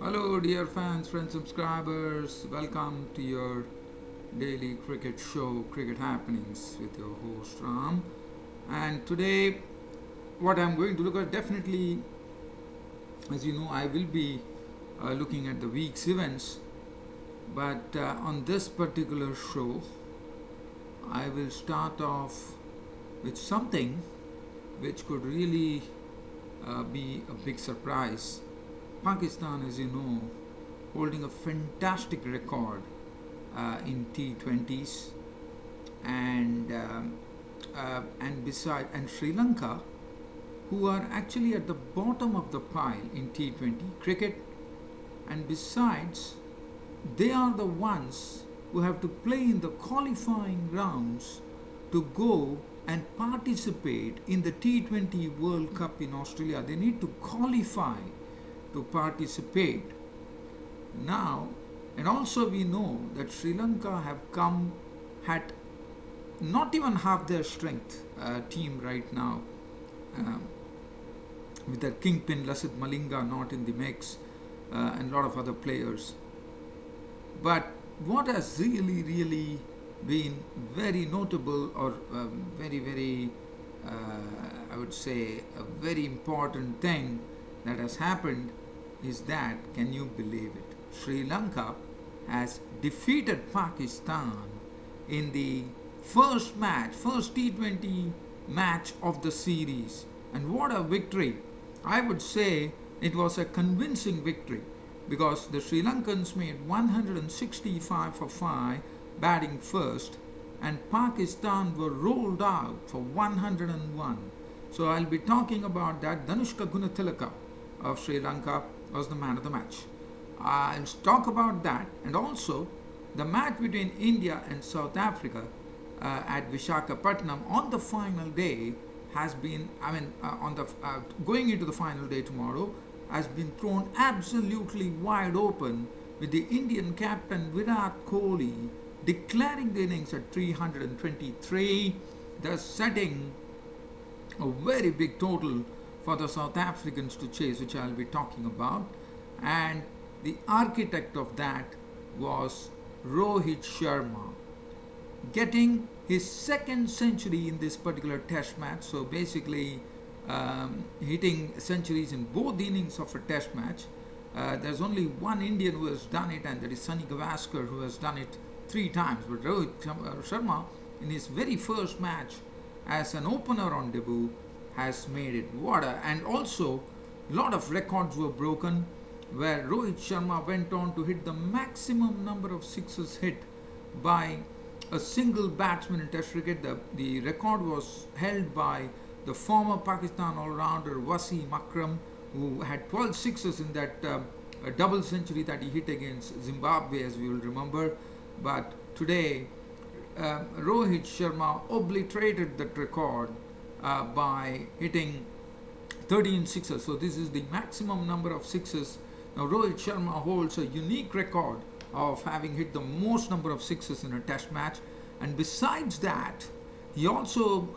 Hello, dear fans, friends, subscribers. Welcome to your daily cricket show, Cricket Happenings, with your host Ram. And today, what I'm going to look at definitely, as you know, I will be looking at the week's events. But on this particular show, I will start off with something which could really be a big surprise. Pakistan, as you know, holding a fantastic record in T20s, and Sri Lanka, who are actually at the bottom of the pile in T20 cricket, and besides, they are the ones who have to play in the qualifying rounds to go and participate in the T20 World Cup in Australia. They need to qualify to participate. Now, and also we know that Sri Lanka have come at not even half their strength team right now, um, with their kingpin Lasith Malinga not in the mix, and a lot of other players. But what has really been very notable, or very, I would say, a very important thing that has happened is that, can you believe it? Sri Lanka has defeated Pakistan in the first T20 match of the series. And what a victory! I would say it was a convincing victory because the Sri Lankans made 165 for 5 batting first, and Pakistan were rolled out for 101. So I'll be talking about that. Danushka Gunatilaka of Sri Lanka was the man of the match. I'll talk about that, and also the match between India and South Africa at Visakhapatnam on the final day has been, going into the final day tomorrow, has been thrown absolutely wide open, with the Indian captain Virat Kohli declaring the innings at 323, thus setting a very big total for the South Africans to chase, which I'll be talking about. And the architect of that was Rohit Sharma, getting his second century in this particular test match. So basically, hitting centuries in both innings of a test match. There's only one Indian who has done it, and that is Sunny Gavaskar, who has done it 3 times. But Rohit Sharma, in his very first match as an opener on debut, has made it. And also, a lot of records were broken, where Rohit Sharma went on to hit the maximum number of sixes hit by a single batsman in Test cricket. The record was held by the former Pakistan all-rounder Wasim Akram, who had 12 sixes in that double century that he hit against Zimbabwe, as we will remember. But today, Rohit Sharma obliterated that record by hitting 13 sixes. So this is the maximum number of sixes. Now Rohit Sharma holds a unique record of having hit the most number of sixes in a test match. And besides that, he also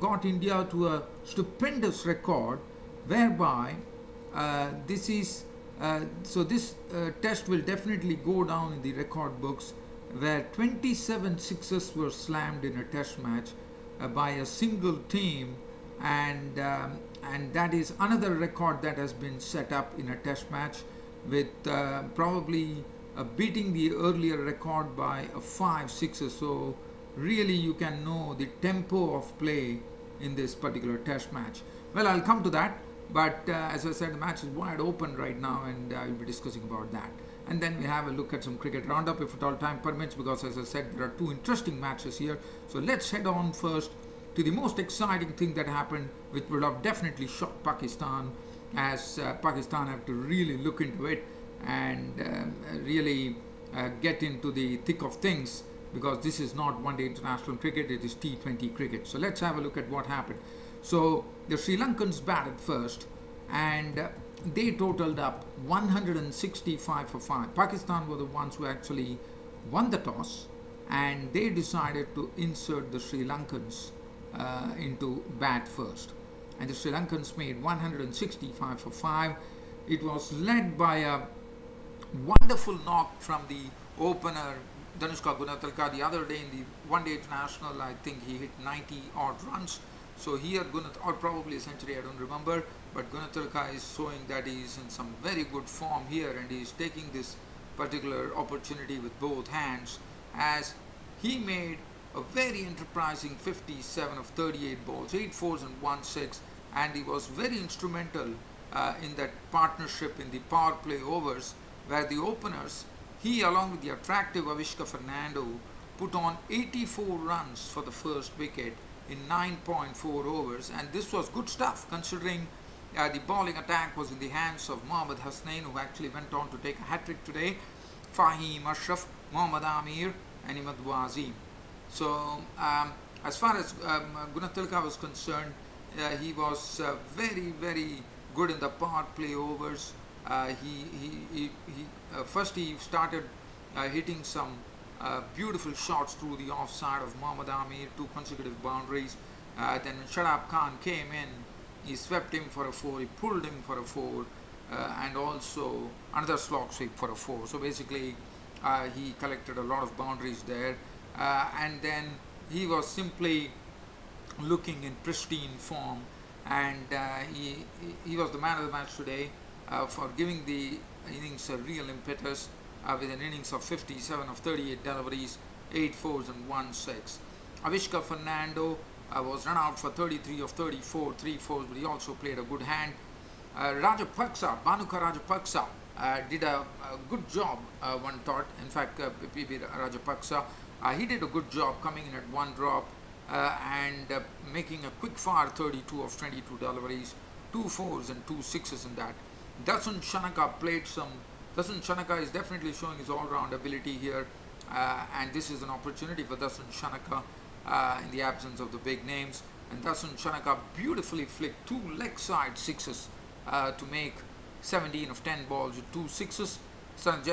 got India to a stupendous record, whereby this test will definitely go down in the record books, where 27 sixes were slammed in a test match by a single team, and that is another record that has been set up in a test match, with probably beating the earlier record by 5 sixes. So really you can know the tempo of play in this particular test match. Well, I'll come to that, but as I said, the match is wide open right now, and I'll be discussing about that. And then we have a look at some cricket roundup, if at all time permits, because as I said, there are 2 interesting matches here. So let's head on first to the most exciting thing that happened, which would have definitely shocked Pakistan, as Pakistan have to really look into it and really get into the thick of things, because this is not one-day international cricket, it is T20 cricket. So let's have a look at what happened. So the Sri Lankans batted first, and they totaled up 165 for 5. Pakistan were the ones who actually won the toss, and they decided to insert the Sri Lankans into bat first. And the Sri Lankans made 165 for 5. It was led by a wonderful knock from the opener Danushka Gunatilka the other day in the one-day international. I think he hit 90 odd runs. So here or probably a century, I don't remember. But Gunatilka is showing that he is in some very good form here, and he is taking this particular opportunity with both hands, as he made a very enterprising 57 of 38 balls, 8 fours and 1 6, and he was very instrumental in that partnership in the power play overs, where the openers, he along with the attractive Avishka Fernando, put on 84 runs for the first wicket in 9.4 overs, and this was good stuff considering the bowling attack was in the hands of Mohammad Hasnain, who actually went on to take a hat-trick today, Fahim Ashraf, Mohammad Amir and Imad Wazim. So as far as Gunatilka was concerned, he was very, very good in the power play overs. First he started hitting some beautiful shots through the offside of Mohammad Amir, 2 consecutive boundaries. Then Shadab Khan came in, he swept him for a 4, he pulled him for a 4, and also another slog sweep for a 4. So basically he collected a lot of boundaries there, and then he was simply looking in pristine form, and he was the man of the match today for giving the innings a real impetus with an innings of 57 of 38 deliveries, 8 fours and 1 6. Avishka Fernando was run out for 33 of 34, 3 fours, but he also played a good hand. Rajapaksa, Bhanuka Rajapaksa did a good job, one thought. In fact, PB Rajapaksa, he did a good job coming in at 1 drop and making a quick fire 32 of 22 deliveries, 2 fours and 2 sixes in that. Dasun Shanaka played some. Dasun Shanaka is definitely showing his all-round ability here, and this is an opportunity for Dasun Shanaka in the absence of the big names. And Dasun Shanaka beautifully flicked 2 leg side sixes to make 17 of 10 balls with 2 sixes. Shahan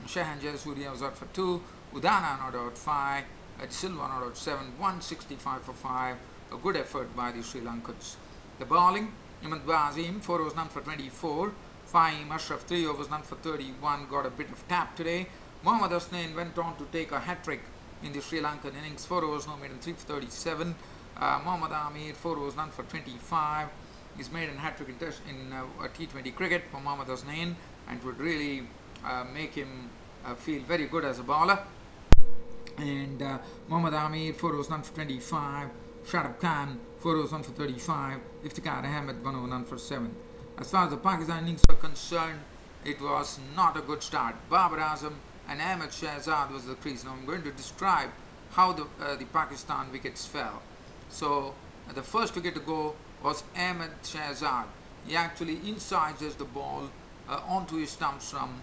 Jayasuriya was out for 2, Udana not out 5, Silva not out 7, 165 for 5. A good effort by the Sri Lankans. The bowling, Imad Wazim, 4 overs none for 24. Fahim Ashraf, 3 overs none for 31, got a bit of tap today. Mohammad Hasnain went on to take a hat-trick in the Sri Lankan innings, 4 overs no made in 3 for 37. Mohammad Amir, 4 overs none for 25. He's made a hat-trick in T20 cricket for Mohammad Hasnain, and would really make him feel very good as a bowler. And Mohammad Amir, 4 overs none for 25. Shadab Khan, 4 overs none for 35. Iftikhar Ahmed, 1 over none for 7. As far as the Pakistan innings were concerned, it was not a good start. Babar Azam and Ahmed Shahzad was the crease. Now I'm going to describe how the Pakistan wickets fell. So the first wicket to go was Ahmed Shahzad. He actually incised the ball onto his stumps from,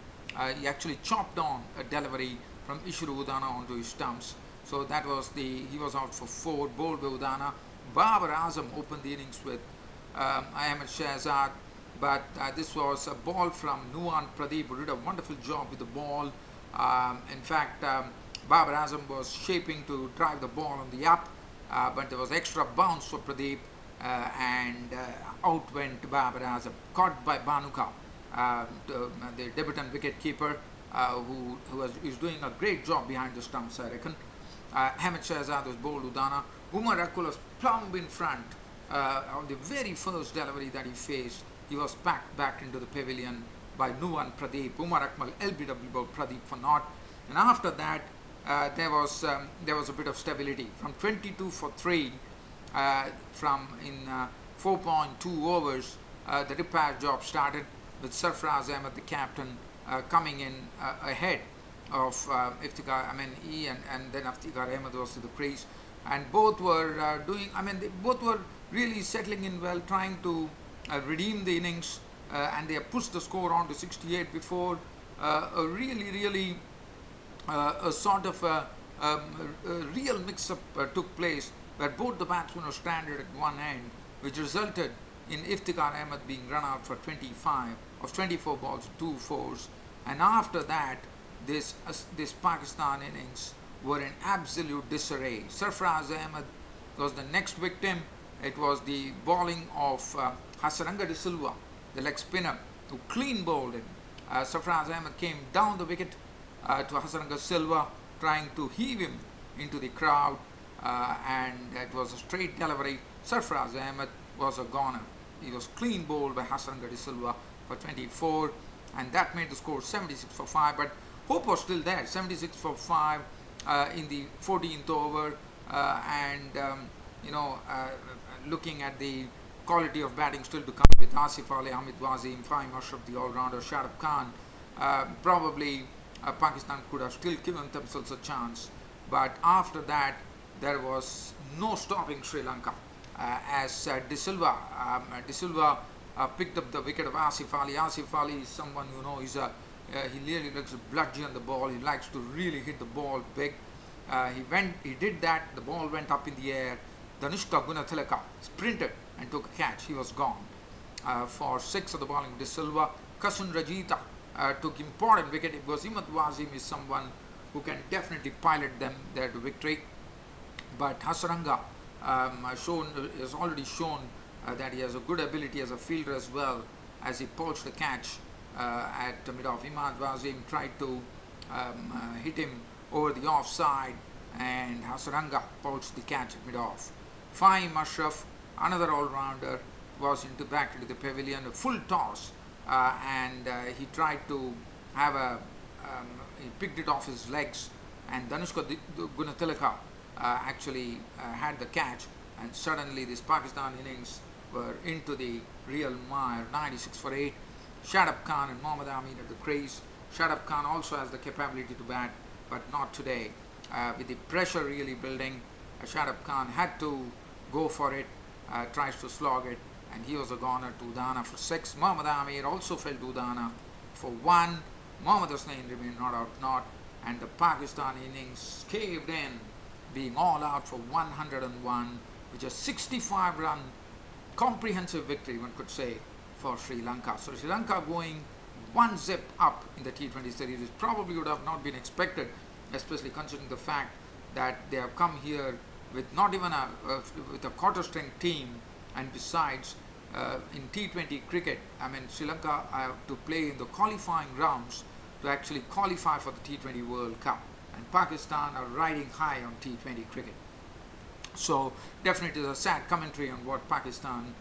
he actually chopped on a delivery from Ishuru Udana onto his stumps. So that was he was out for 4, bowled by Udana. Babar Azam opened the innings with Ahmed Shahzad, but this was a ball from Nuwan Pradeep, who did a wonderful job with the ball. In fact, Babar Azam was shaping to drive the ball on the up, but there was extra bounce for Pradeep, and out went Babar Azam, caught by Bhanuka, the debutant wicket-keeper, who is doing a great job behind the stumps, I reckon. Ahmed Shahzad was bowled Udana. Umar Akmal was plumb in front. On the very first delivery that he faced, he was packed back into the pavilion by Nuwan Pradeep. Umar Akmal LBW bowled Pradeep for naught. And after that, there was a bit of stability. From 22 for 3, from in 4.2 overs, the repair job started with Sarfraz Ahmed, the captain, coming in ahead of Iftikhar. He and then Iftikhar Ahmed was to the crease, and both were they both were really settling in well, trying to redeem the innings, and they pushed the score on to 68 before a really a sort of a real mix-up took place, where both the batsmen were stranded at one end, which resulted in Iftikhar Ahmed being run out for 25 of 24 balls, 2 fours. And after that, this Pakistan innings were in absolute disarray. Sarfraz Ahmed was the next victim. It was the bowling of Hasaranga de Silva the leg spinner, who clean bowled him. Sarfaraz Ahmed came down the wicket to Hasaranga Silva, trying to heave him into the crowd, and it was a straight delivery. Sarfaraz Ahmed was a goner. He was clean bowled by Hasaranga de Silva for 24, and that made the score 76 for 5. But hope was still there, 76 for 5 in the 14th over, looking at the quality of batting still to come with Asif Ali, Hamid Wazim, Fahim Ashraf, the all-rounder, Shah Khan. Probably Pakistan could have still given themselves a chance, but after that there was no stopping Sri Lanka, as De Silva picked up the wicket of Asif Ali. Asif Ali is someone, he really likes to bludgeon on the ball. He likes to really hit the ball big. He did that. The ball went up in the air. Danushka Gunathilaka sprinted and took a catch. He was gone. For 6 of the bowling, De Silva. Kasun Rajita took important wicket because Imad Wazim is someone who can definitely pilot them there to victory. But Hasaranga has already shown that he has a good ability as a fielder as well, as he poached the catch at mid-off. Imad Wazim tried to hit him over the offside, and Hasaranga poached the catch at mid-off. Fahim Ashraf, another all-rounder, was back into the pavilion, a full toss, and he tried to have he picked it off his legs, and Danushka Gunathilaka actually had the catch, and suddenly this Pakistan innings were into the real mire. 96 for 8. Shadab Khan and Mohammad Amin at the crease. Shadab Khan also has the capability to bat, but not today. With the pressure really building, Shadab Khan had to go for it, tries to slog it, and he was a goner to Udana for 6. Mohammad Amir also fell to Udana for 1. Mohammad Hussain remained not, and the Pakistan innings caved in, being all out for 101, which is a 65-run comprehensive victory, one could say, for Sri Lanka. So Sri Lanka going 1-0 up in the T20 series probably would have not been expected, especially considering the fact that they have come here with not even with a quarter-strength team, and besides, in T20 cricket, Sri Lanka have to play in the qualifying rounds to actually qualify for the T20 World Cup, and Pakistan are riding high on T20 cricket. So definitely a sad commentary on what Pakistan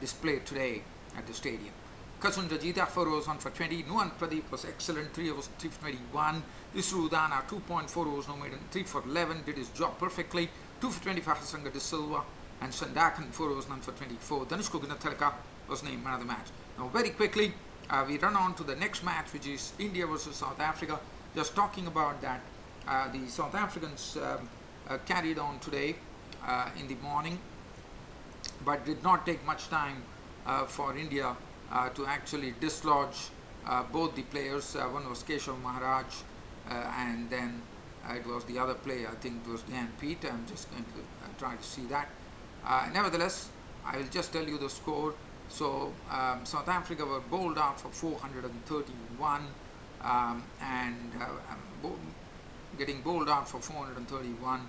displayed today at the stadium. Kasun Rajita 4 overs 1 for 20. Nuan Pradeep was excellent, 3 overs 3 for 21. Isru Udana 2.4 overs no maiden, 3 for 11, did his job perfectly. 2 for 25 Hasaranga de Silva, and Sandakan 4 overs none for 24. Danushka Gunathilaka was named man of the match. Now very quickly we run on to the next match, which is India versus South Africa. Just talking about that, the South Africans carried on today in the morning, but did not take much time for India to actually dislodge both the players. One was Keshav Maharaj, and then it was the other player, I think it was Dan Pete. I'm just going to try to see that. Nevertheless, I will just tell you the score. So South Africa were bowled out for 431, getting bowled out for 431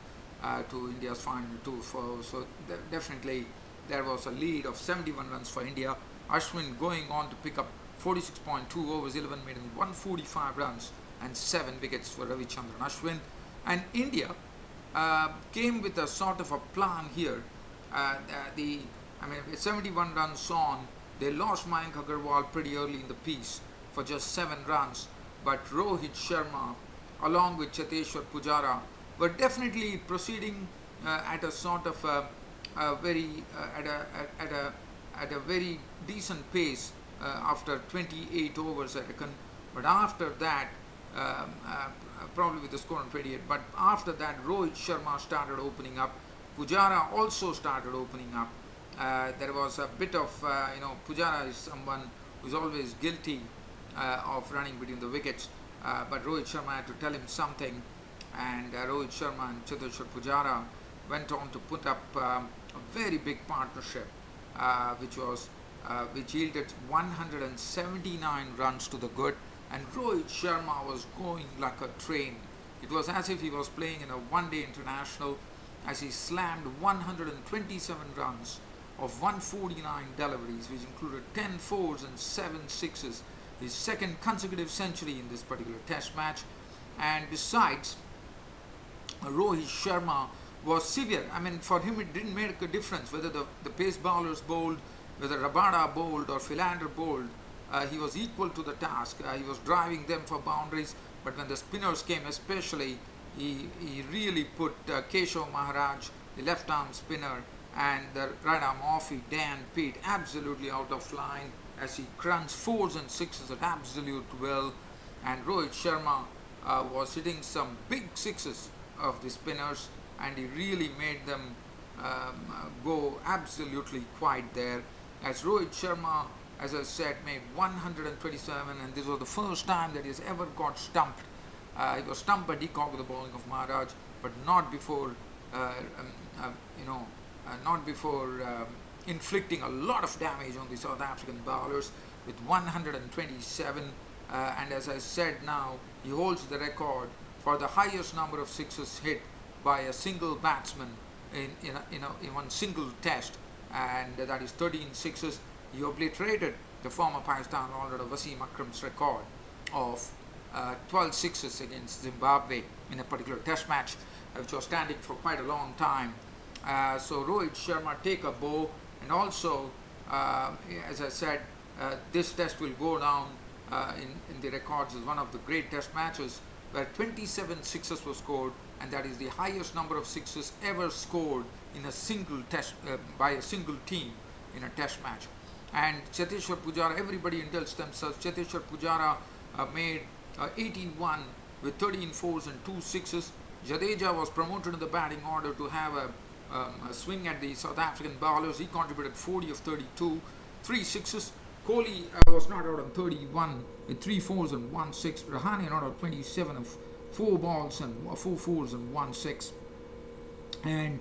to India's 502. So definitely there was a lead of 71 runs for India. Ashwin going on to pick up 46.2 overs, 11 maiden, 145 runs and 7 wickets for Ravichandran Ashwin. And India came with a sort of a plan here. With 71 runs on, they lost Mayank Agarwal pretty early in the piece for just 7 runs. But Rohit Sharma, along with Cheteshwar Pujara, were definitely proceeding at a sort of a very decent pace after 28 overs, I reckon. But after that, probably with the score on 28, but after that Rohit Sharma started opening up. Pujara also started opening up. There was a bit of, Pujara is someone who's always guilty of running between the wickets, but Rohit Sharma had to tell him something, and Rohit Sharma and Cheteshwar Pujara went on to put up a very big partnership, which yielded 179 runs to the good, and Rohit Sharma was going like a train. It was as if he was playing in a one-day international, as he slammed 127 runs of 149 deliveries, which included 10 fours and 7 sixes, his second consecutive century in this particular test match. And besides, Rohit Sharma was severe. I mean, for him it didn't make a difference whether the pace bowlers bowled, whether Rabada bowled or Philander bowled. He was equal to the task. He was driving them for boundaries, but when the spinners came especially, he really put Keshav Maharaj, the left arm spinner, and the right arm offie Dan Peet absolutely out of line as he crunched fours and sixes at absolute will. And Rohit Sharma was hitting some big sixes of the spinners, and he really made them go absolutely quiet there. As Rohit Sharma, as I said, made 127, and this was the first time that he has ever got stumped. He was stumped by de Kock with the bowling of Maharaj, but not before, not before inflicting a lot of damage on the South African bowlers with 127. And as I said now, he holds the record for the highest number of sixes hit by a single batsman in one single test, and that is 13 sixes. He obliterated the former Pakistan all-rounder Wasim Akram's record of 12 sixes against Zimbabwe in a particular test match, which was standing for quite a long time. So Rohit Sharma take a bow, and also, as I said, this test will go down in the records as one of the great test matches where 27 sixes were scored, and that is the highest number of sixes ever scored in a single test by a single team in a test match. And Cheteshwar Pujara, everybody indulged themselves. Cheteshwar Pujara made 81 with 13 fours and 2 sixes. Jadeja was promoted in the batting order to have a swing at the South African bowlers. He contributed 40 of 32, 3 sixes. Kohli was not out on 31 with 3 fours and 1 6. Rahane not out 27 of 4 balls and 4 fours and 1 6. And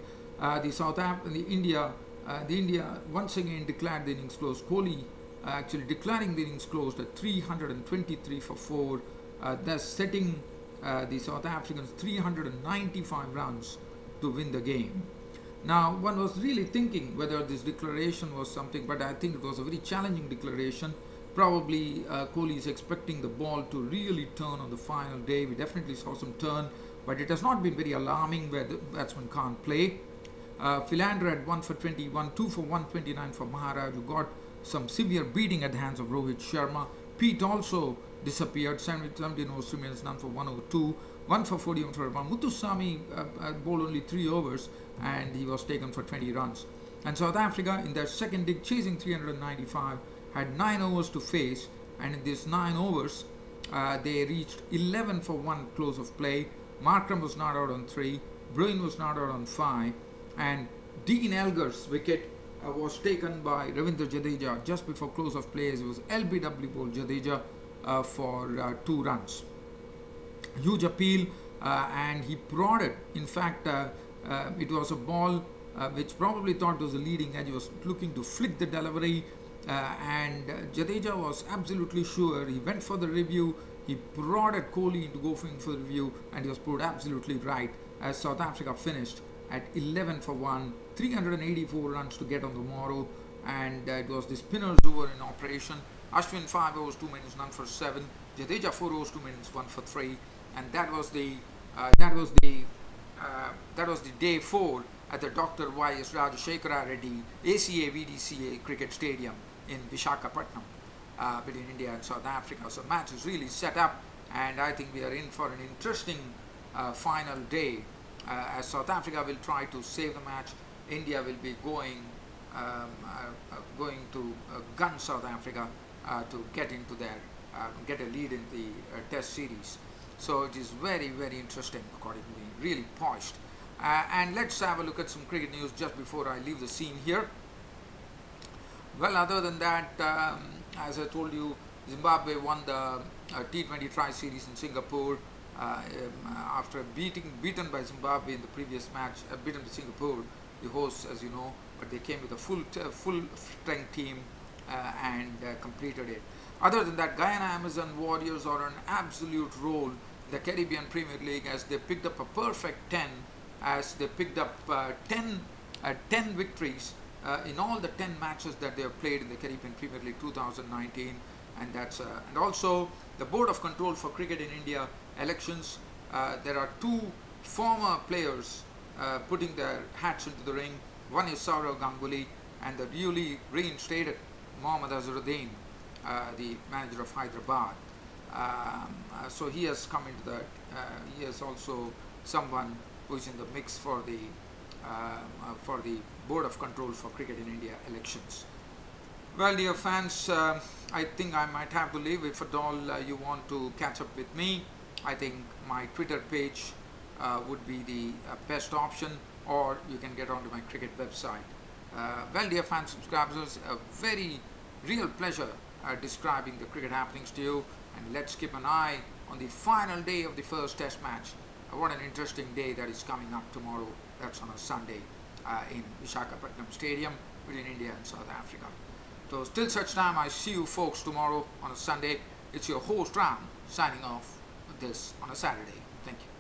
India once again declared the innings closed. Kohli actually declaring the innings closed at 323 for 4, thus setting the South Africans 395 runs to win the game. Now, one was really thinking whether this declaration was something, but I think it was a very challenging declaration. Probably Kohli is expecting the ball to really turn on the final day. We definitely saw some turn, but it has not been very alarming where the batsman can't play. Philander had 1 for 21, 2 for 129 for Maharaj, who got some severe beating at the hands of Rohit Sharma. Peet also disappeared, 17 overs, 3 minutes, none for 102, 1 for 41 for Rabban. Muthuswamy bowled only 3 overs, and he was taken for 20 runs. And South Africa, in their second dig, chasing 395, had 9 overs to face, and in these 9 overs, they reached 11 for 1 close of play. Markram was not out on 3, Bruin was not out on 5, and Dean Elgar's wicket was taken by Ravindra Jadeja just before close of play, as it was LBW bowled Jadeja for 2 runs. Huge appeal, and he prodded. In fact, it was a ball which probably thought was a leading edge. He was looking to flick the delivery, and Jadeja was absolutely sure. He went for the review. He prodded Kohli into going for the review, and he was proved absolutely right, as South Africa finished at 11 for 1, 384 runs to get on the morrow, and it was the spinners who were in operation. Ashwin 5 overs, 2 minutes, none for 7. Jadeja 4 overs, 2 minutes, 1 for 3, and that was the day 4 at the Dr. Y.S. Rajashekara Reddy ACA VDCA Cricket Stadium in Visakhapatnam between India and South Africa. So match is really set up, and I think we are in for an interesting final day. As South Africa will try to save the match, India will be going to gun South Africa to get into get a lead in the Test series. So it is very, very interesting, according to me, really poised. And let's have a look at some cricket news just before I leave the scene here. Well, other than that, as I told you, Zimbabwe won the T20 tri-series in Singapore. After beaten by Zimbabwe in the previous match, beaten by Singapore, the hosts, as you know, but they came with a full strength team and completed it. Other than that, Guyana Amazon Warriors are on absolute roll in the Caribbean Premier League, as they picked up a perfect 10, as they picked up 10 victories in all the 10 matches that they have played in the Caribbean Premier League 2019, and that's and also the Board of Control for Cricket in India elections. There are two former players putting their hats into the ring. One is Sourav Ganguly and the newly reinstated Mohammad Azharuddin, the manager of Hyderabad. So he has come into that. He is also someone who is in the mix for the Board of Control for Cricket in India elections. Well, dear fans, I think I might have to leave. If at all you want to catch up with me, I think my Twitter page would be the best option, or you can get onto my cricket website. Well, dear fans, subscribers, a very real pleasure describing the cricket happenings to you, and let's keep an eye on the final day of the first test match. What an interesting day that is coming up tomorrow. That's on a Sunday in Visakhapatnam Stadium between India and South Africa. So till such time, I see you folks tomorrow on a Sunday. It's your host Ram signing off with this on a Saturday. Thank you.